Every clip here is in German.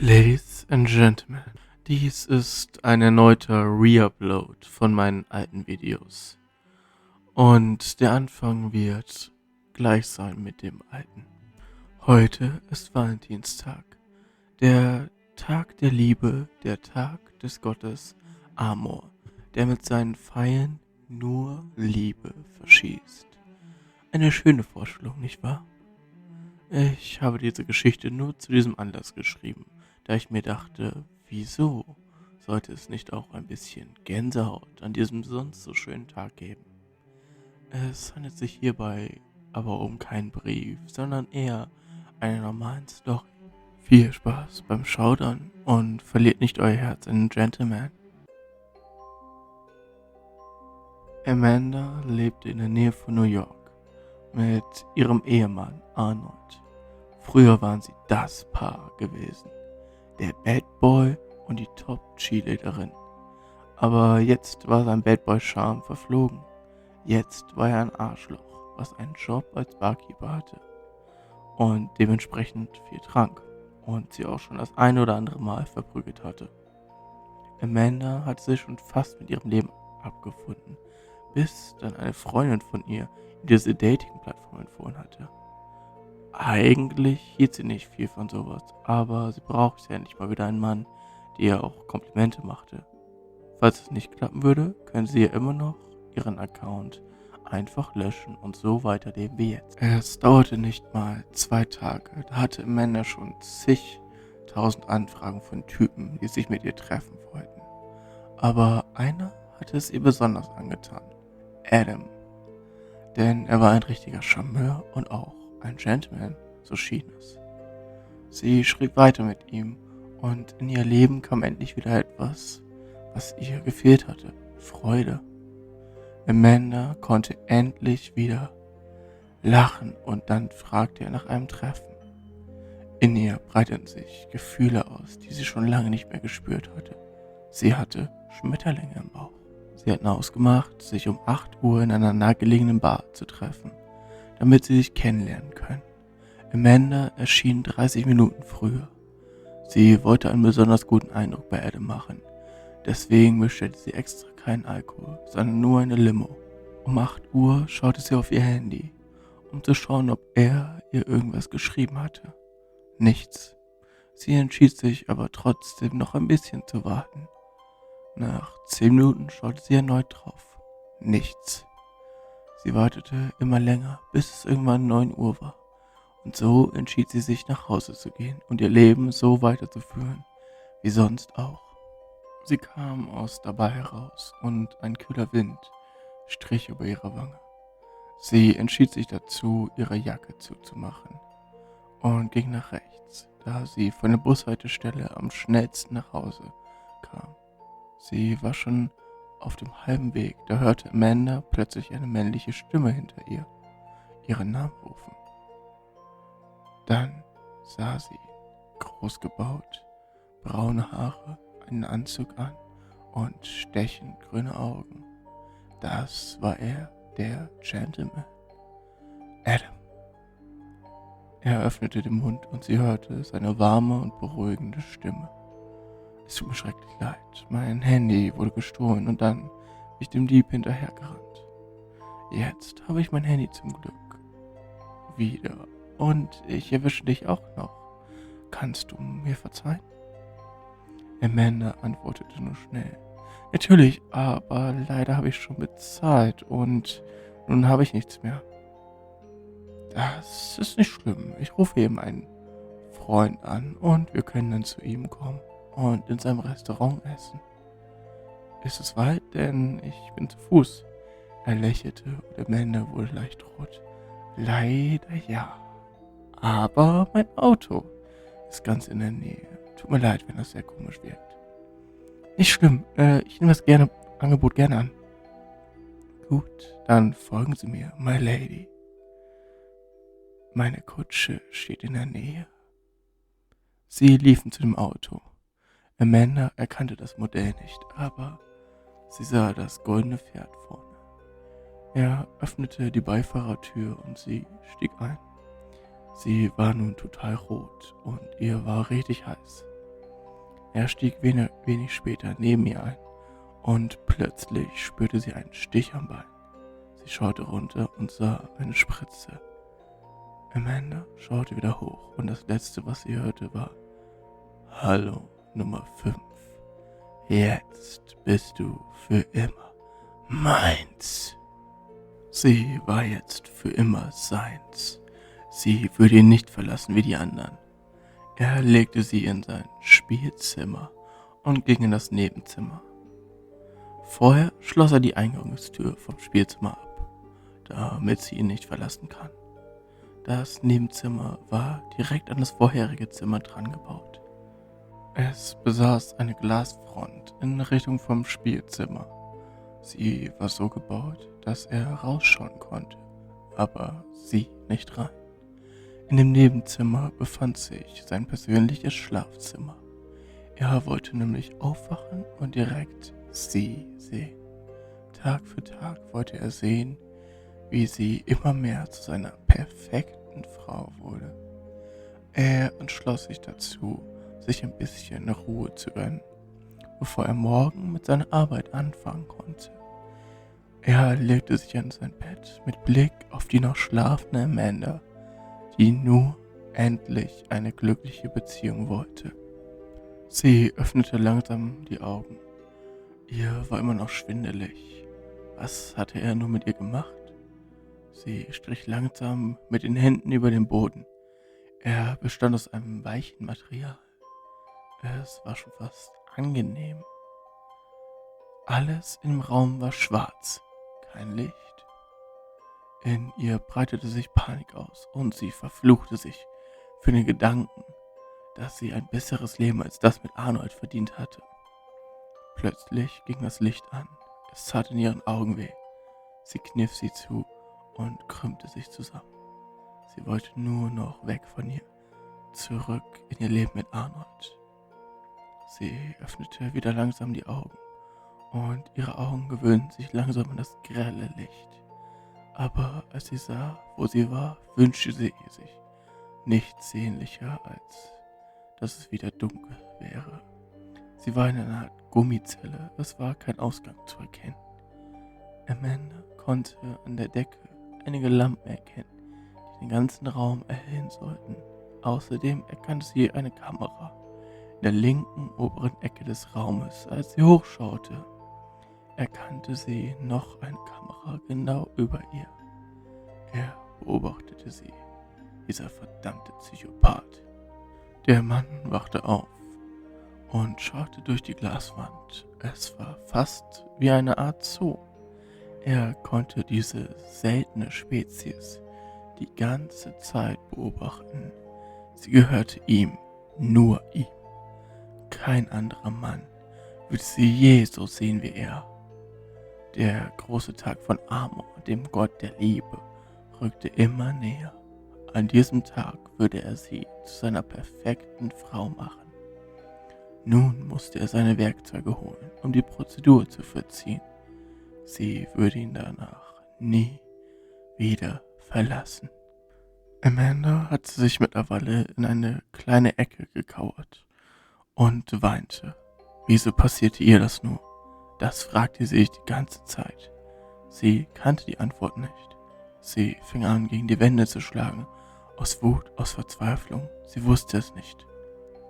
Ladies and Gentlemen, dies ist ein erneuter Reupload von meinen alten Videos. Und der Anfang wird gleich sein mit dem alten. Heute ist Valentinstag, der Tag der Liebe, der Tag des Gottes Amor, der mit seinen Pfeilen nur Liebe verschießt. Eine schöne Vorstellung, nicht wahr? Ich habe diese Geschichte nur zu diesem Anlass geschrieben, da ich mir dachte, wieso sollte es nicht auch ein bisschen Gänsehaut an diesem sonst so schönen Tag geben? Es handelt sich hierbei aber um keinen Brief, sondern eher eine normalen Story. Viel Spaß beim Schaudern und verliert nicht euer Herz an den Gentleman. Amanda lebte in der Nähe von New York mit ihrem Ehemann Arnold. Früher waren sie das Paar gewesen. Der Bad Boy und die Top-Cheerleaderin. Aber jetzt war sein Bad Boy-Charme verflogen. Jetzt war er ein Arschloch, was einen Job als Barkeeper hatte. Und dementsprechend viel trank. Und sie auch schon das ein oder andere Mal verprügelt hatte. Amanda hatte sich schon fast mit ihrem Leben abgefunden, bis dann eine Freundin von ihr diese Dating-Plattform empfohlen hatte. Eigentlich hielt sie nicht viel von sowas, aber sie brauchte ja endlich mal wieder einen Mann, der ihr auch Komplimente machte. Falls es nicht klappen würde, können sie ja immer noch ihren Account einfach löschen und so weiterleben wie jetzt. Es dauerte nicht mal 2 Tage, da hatte Amanda schon zigtausend Anfragen von Typen, die sich mit ihr treffen wollten. Aber einer hatte es ihr besonders angetan: Adam. Denn er war ein richtiger Charmeur und auch ein Gentleman, so schien es. Sie schrieb weiter mit ihm und in ihr Leben kam endlich wieder etwas, was ihr gefehlt hatte: Freude. Amanda konnte endlich wieder lachen und dann fragte er nach einem Treffen. In ihr breiteten sich Gefühle aus, die sie schon lange nicht mehr gespürt hatte. Sie hatte Schmetterlinge im Bauch. Sie hatten ausgemacht, sich um 8 Uhr in einer nahegelegenen Bar zu treffen, damit sie sich kennenlernen können. Amanda erschien 30 Minuten früher. Sie wollte einen besonders guten Eindruck bei Adam machen. Deswegen bestellte sie extra keinen Alkohol, sondern nur eine Limo. Um 8 Uhr schaute sie auf ihr Handy, um zu schauen, ob er ihr irgendwas geschrieben hatte. Nichts. Sie entschied sich aber trotzdem noch ein bisschen zu warten. Nach 10 Minuten schaute sie erneut drauf. Nichts. Sie wartete immer länger, bis es irgendwann 9 Uhr war. Und so entschied sie sich, nach Hause zu gehen und ihr Leben so weiterzuführen, wie sonst auch. Sie kam aus der Bar heraus und ein kühler Wind strich über ihre Wange. Sie entschied sich dazu, ihre Jacke zuzumachen und ging nach rechts, da sie von der Bushaltestelle am schnellsten nach Hause kam. Sie war schon auf dem halben Weg, da hörte Amanda plötzlich eine männliche Stimme hinter ihr ihren Namen rufen. Dann sah sie, groß gebaut, braune Haare, einen Anzug an und stechend grüne Augen. Das war er, der Gentleman. Adam. Er öffnete den Mund und sie hörte seine warme und beruhigende Stimme. Es tut mir schrecklich leid. Mein Handy wurde gestohlen und dann bin ich dem Dieb hinterhergerannt. Jetzt habe ich mein Handy zum Glück wieder und ich erwische dich auch noch. Kannst du mir verzeihen? Amanda antwortete nur schnell. Natürlich, aber leider habe ich schon bezahlt und nun habe ich nichts mehr. Das ist nicht schlimm. Ich rufe eben einen Freund an und wir können dann zu ihm kommen und in seinem Restaurant essen. Ist es weit? Denn ich bin zu Fuß. Er lächelte und Amanda wurde leicht rot. Leider ja. Aber mein Auto ist ganz in der Nähe. Tut mir leid, wenn das sehr komisch wirkt. Nicht schlimm. Ich nehme das Angebot gerne an. Gut, dann folgen Sie mir, my lady. Meine Kutsche steht in der Nähe. Sie liefen zu dem Auto. Amanda erkannte das Modell nicht, aber sie sah das goldene Pferd vorne. Er öffnete die Beifahrertür und sie stieg ein. Sie war nun total rot und ihr war richtig heiß. Er stieg wenig später neben ihr ein und plötzlich spürte sie einen Stich am Bein. Sie schaute runter und sah eine Spritze. Amanda schaute wieder hoch und das Letzte, was sie hörte, war: Hallo, Nummer 5. Jetzt bist du für immer meins. Sie war jetzt für immer seins. Sie würde ihn nicht verlassen wie die anderen. Er legte sie in sein Spielzimmer und ging in das Nebenzimmer. Vorher schloss er die Eingangstür vom Spielzimmer ab, damit sie ihn nicht verlassen kann. Das Nebenzimmer war direkt an das vorherige Zimmer dran gebaut. Es besaß eine Glasfront in Richtung vom Spielzimmer. Sie war so gebaut, dass er rausschauen konnte, aber sie nicht rein. In dem Nebenzimmer befand sich sein persönliches Schlafzimmer. Er wollte nämlich aufwachen und direkt sie sehen. Tag für Tag wollte er sehen, wie sie immer mehr zu seiner perfekten Frau wurde. Er entschloss sich dazu, sich ein bisschen Ruhe zu gönnen, bevor er morgen mit seiner Arbeit anfangen konnte. Er legte sich in sein Bett mit Blick auf die noch schlafende Amanda, die nur endlich eine glückliche Beziehung wollte. Sie öffnete langsam die Augen. Ihr war immer noch schwindelig. Was hatte er nur mit ihr gemacht? Sie strich langsam mit den Händen über den Boden. Er bestand aus einem weichen Material. Es war schon fast angenehm. Alles im Raum war schwarz, kein Licht. In ihr breitete sich Panik aus und sie verfluchte sich für den Gedanken, dass sie ein besseres Leben als das mit Arnold verdient hatte. Plötzlich ging das Licht an. Es tat in ihren Augen weh. Sie kniff sie zu und krümmte sich zusammen. Sie wollte nur noch weg von ihr, zurück in ihr Leben mit Arnold. Sie öffnete wieder langsam die Augen und ihre Augen gewöhnten sich langsam an das grelle Licht. Aber als sie sah, wo sie war, wünschte sie sich nichts sehnlicher, als dass es wieder dunkel wäre. Sie war in einer Art Gummizelle, es war kein Ausgang zu erkennen. Amanda konnte an der Decke einige Lampen erkennen, die den ganzen Raum erhellen sollten. Außerdem erkannte sie eine Kamera in der linken oberen Ecke des Raumes. Als sie hochschaute, erkannte sie noch eine Kamera genau über ihr. Er beobachtete sie, dieser verdammte Psychopath. Der Mann wachte auf und schaute durch die Glaswand. Es war fast wie eine Art Zoo. Er konnte diese seltene Spezies die ganze Zeit beobachten. Sie gehörte ihm, nur ihm. Kein anderer Mann würde sie je so sehen wie er. Der große Tag von Amor, dem Gott der Liebe, rückte immer näher. An diesem Tag würde er sie zu seiner perfekten Frau machen. Nun musste er seine Werkzeuge holen, um die Prozedur zu vollziehen. Sie würde ihn danach nie wieder verlassen. Amanda hatte sich mittlerweile in eine kleine Ecke gekauert und weinte. Wieso passierte ihr das nur? Das fragte sie sich die ganze Zeit. Sie kannte die Antwort nicht. Sie fing an, gegen die Wände zu schlagen, aus Wut, aus Verzweiflung. Sie wusste es nicht.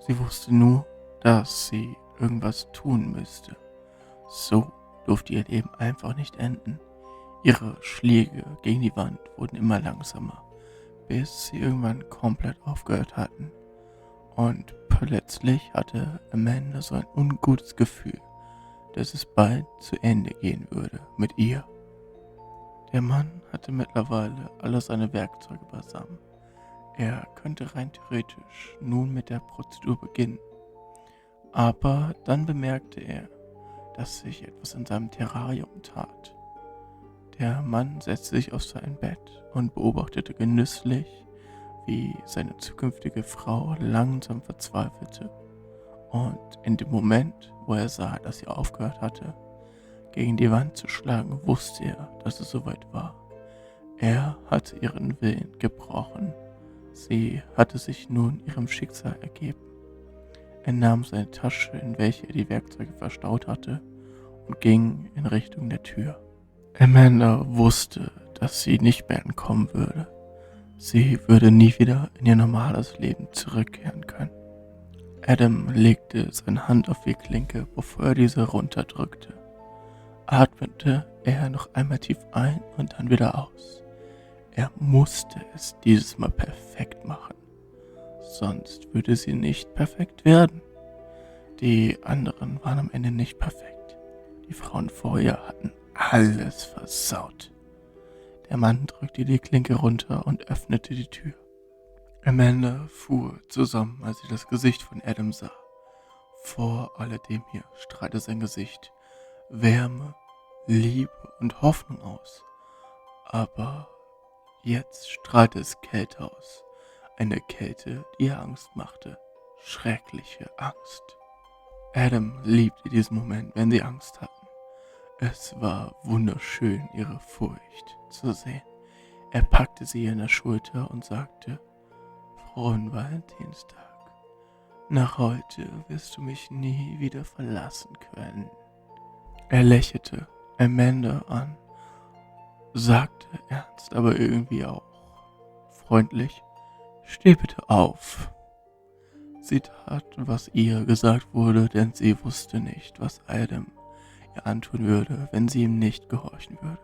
Sie wusste nur, dass sie irgendwas tun müsste. So durfte ihr Leben einfach nicht enden. Ihre Schläge gegen die Wand wurden immer langsamer, bis sie irgendwann komplett aufgehört hatten. Und plötzlich hatte Amanda so ein ungutes Gefühl, dass es bald zu Ende gehen würde mit ihr. Der Mann hatte mittlerweile alle seine Werkzeuge beisammen. Er könnte rein theoretisch nun mit der Prozedur beginnen. Aber dann bemerkte er, dass sich etwas in seinem Terrarium tat. Der Mann setzte sich auf sein Bett und beobachtete genüsslich, wie seine zukünftige Frau langsam verzweifelte. Und in dem Moment, wo er sah, dass sie aufgehört hatte, gegen die Wand zu schlagen, wusste er, dass es soweit war. Er hatte ihren Willen gebrochen. Sie hatte sich nun ihrem Schicksal ergeben. Er nahm seine Tasche, in welche er die Werkzeuge verstaut hatte, und ging in Richtung der Tür. Amanda wusste, dass sie nicht mehr entkommen würde. Sie würde nie wieder in ihr normales Leben zurückkehren können. Adam legte seine Hand auf die Klinke, bevor er diese runterdrückte. Atmete er noch einmal tief ein und dann wieder aus. Er musste es dieses Mal perfekt machen, sonst würde sie nicht perfekt werden. Die anderen waren am Ende nicht perfekt. Die Frauen vor ihr hatten alles versaut. Der Mann drückte die Klinke runter und öffnete die Tür. Amanda fuhr zusammen, als sie das Gesicht von Adam sah. Vor alledem hier strahlte sein Gesicht Wärme, Liebe und Hoffnung aus. Aber jetzt strahlte es Kälte aus. Eine Kälte, die ihr Angst machte. Schreckliche Angst. Adam liebte diesen Moment, wenn sie Angst hatten. Es war wunderschön, ihre Furcht zu sehen. Er packte sie an der Schulter und sagte: Frohen Valentinstag. Nach heute wirst du mich nie wieder verlassen können. Er lächelte Amanda an, sagte ernst, aber irgendwie auch freundlich: Steh bitte auf. Sie tat, was ihr gesagt wurde, denn sie wusste nicht, was Adam ihr antun würde, wenn sie ihm nicht gehorchen würde.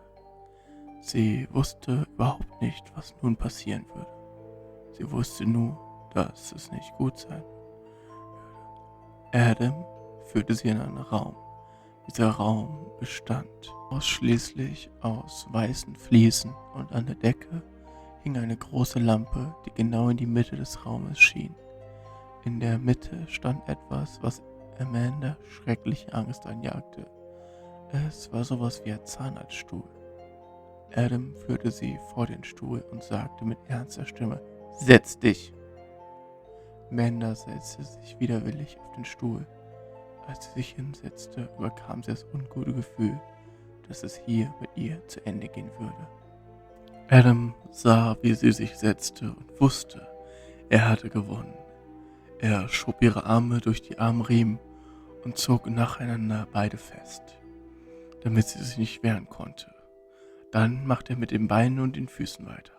Sie wusste überhaupt nicht, was nun passieren würde. Sie wusste nur, dass es nicht gut sein würde. Adam führte sie in einen Raum. Dieser Raum bestand ausschließlich aus weißen Fliesen und an der Decke hing eine große Lampe, die genau in die Mitte des Raumes schien. In der Mitte stand etwas, was Amanda schreckliche Angst einjagte. Es war sowas wie ein Zahnarztstuhl. Adam führte sie vor den Stuhl und sagte mit ernster Stimme: Setz dich! Amanda setzte sich widerwillig auf den Stuhl. Als sie sich hinsetzte, überkam sie das ungute Gefühl, dass es hier mit ihr zu Ende gehen würde. Adam sah, wie sie sich setzte und wusste, er hatte gewonnen. Er schob ihre Arme durch die Armriemen und zog nacheinander beide fest, damit sie sich nicht wehren konnte. Dann machte er mit den Beinen und den Füßen weiter.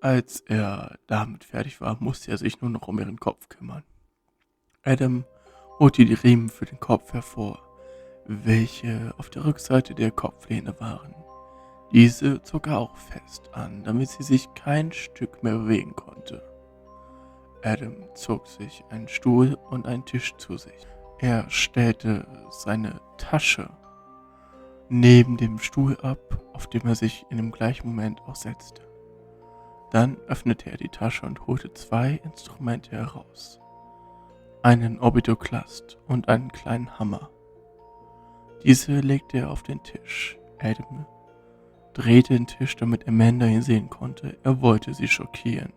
Als er damit fertig war, musste er sich nur noch um ihren Kopf kümmern. Adam holte die Riemen für den Kopf hervor, welche auf der Rückseite der Kopflehne waren. Diese zog er auch fest an, damit sie sich kein Stück mehr bewegen konnte. Adam zog sich einen Stuhl und einen Tisch zu sich. Er stellte seine Tasche neben dem Stuhl ab, auf dem er sich in dem gleichen Moment auch setzte. Dann öffnete er die Tasche und holte 2 Instrumente heraus. Einen Orbitoklast und einen kleinen Hammer. Diese legte er auf den Tisch. Adam drehte den Tisch, damit Amanda ihn sehen konnte. Er wollte sie schockieren.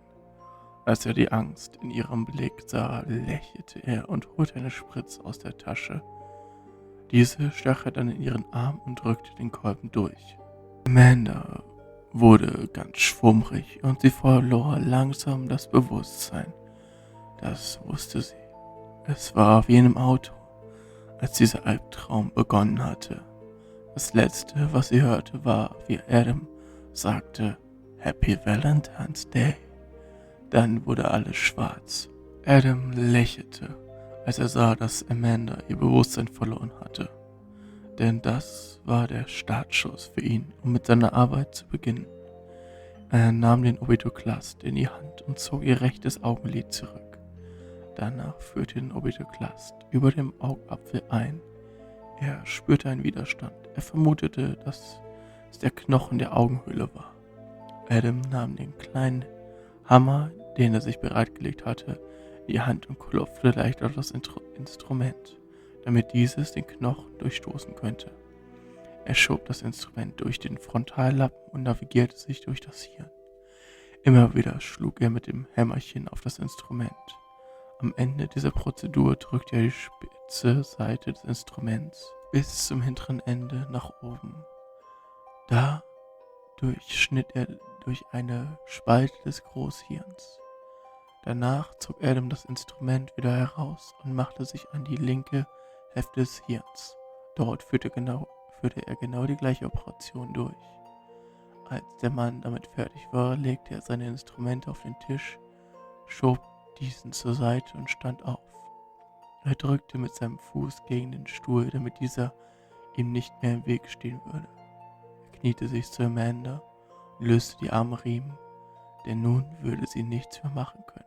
Als er die Angst in ihrem Blick sah, lächelte er und holte eine Spritze aus der Tasche. Diese stach er dann in ihren Arm und drückte den Kolben durch. Amanda wurde ganz schwummrig und sie verlor langsam das Bewusstsein. Das wusste sie. Es war wie in einem Auto, als dieser Albtraum begonnen hatte. Das Letzte, was sie hörte, war, wie Adam sagte: Happy Valentine's Day. Dann wurde alles schwarz. Adam lächelte, als er sah, dass Amanda ihr Bewusstsein verloren hatte. Denn das war der Startschuss für ihn, um mit seiner Arbeit zu beginnen. Er nahm den Orbitoklast in die Hand und zog ihr rechtes Augenlid zurück. Danach führte er den Orbitoklast über dem Augapfel ein. Er spürte einen Widerstand. Er vermutete, dass es der Knochen der Augenhöhle war. Adam nahm den kleinen Hammer, den er sich bereitgelegt hatte, in die Hand und klopfte leicht auf das Instrument, damit dieses den Knochen durchstoßen könnte. Er schob das Instrument durch den Frontallappen und navigierte sich durch das Hirn. Immer wieder schlug er mit dem Hämmerchen auf das Instrument. Am Ende dieser Prozedur drückte er die spitze Seite des Instruments bis zum hinteren Ende nach oben. Da durchschnitt er durch eine Spalte des Großhirns. Danach zog Adam das Instrument wieder heraus und machte sich an die linke Hälfte des Hirns. Dort führte er genau die gleiche Operation durch. Als der Mann damit fertig war, legte er seine Instrumente auf den Tisch, schob diesen zur Seite und stand auf. Er drückte mit seinem Fuß gegen den Stuhl, damit dieser ihm nicht mehr im Weg stehen würde. Er kniete sich zu Amanda und löste die Armriemen, denn nun würde sie nichts mehr machen können.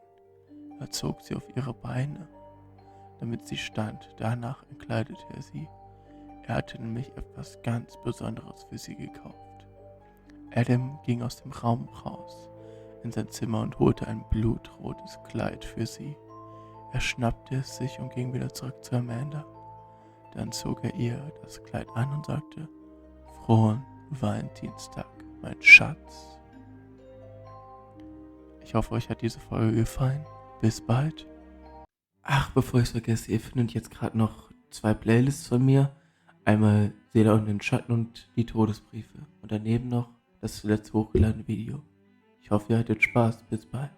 Er zog sie auf ihre Beine, damit sie stand. Danach entkleidete er sie. Er hatte nämlich etwas ganz Besonderes für sie gekauft. Adam ging aus dem Raum raus in sein Zimmer und holte ein blutrotes Kleid für sie. Er schnappte es sich und ging wieder zurück zu Amanda. Dann zog er ihr das Kleid an und sagte: Frohen Valentinstag, mein Schatz. Ich hoffe, euch hat diese Folge gefallen. Bis bald. Ach, bevor ich es vergesse, ihr findet jetzt gerade noch 2 Playlists von mir. Einmal Seele und den Schatten und die Todesbriefe. Und daneben noch das zuletzt hochgeladene Video. Ich hoffe, ihr hattet Spaß. Bis bald.